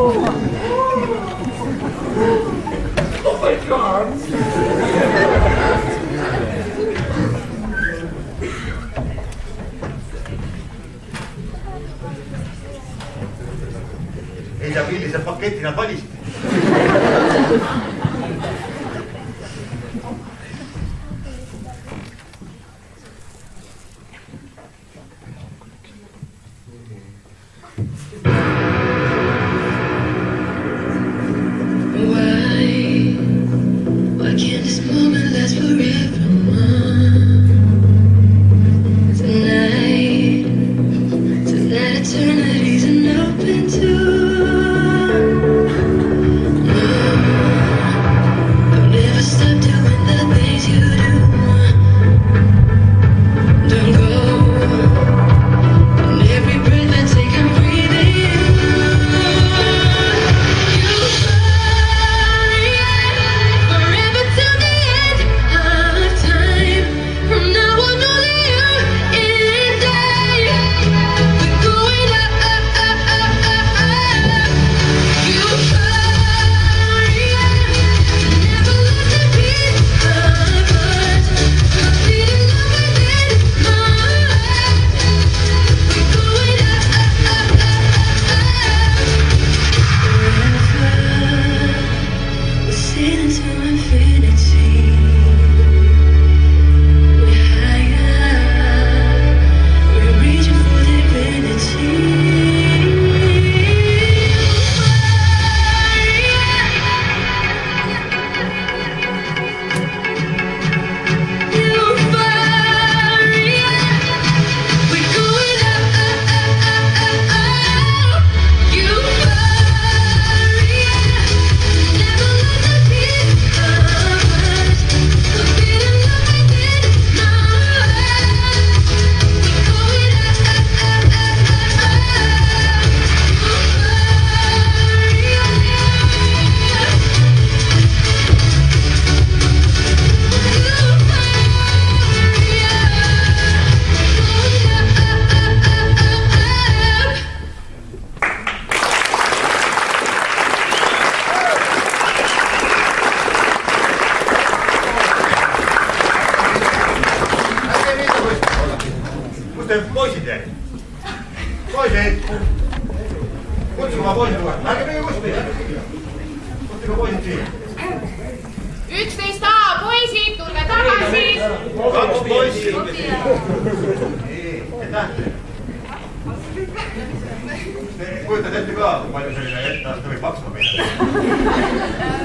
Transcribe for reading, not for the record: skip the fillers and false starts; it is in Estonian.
Oh my God! Ei tea, millise paketi nad valisid. Poisid jäi. Poisid. Kutsuge oma poisid tuua. Ärge meie kuskile. Kutsuge poisid siia. 11A, poisid, tulge tagasi. 2 poissi. Nähte. Kujutad ette ka, kui palju selline etteaasta võib maksma minna.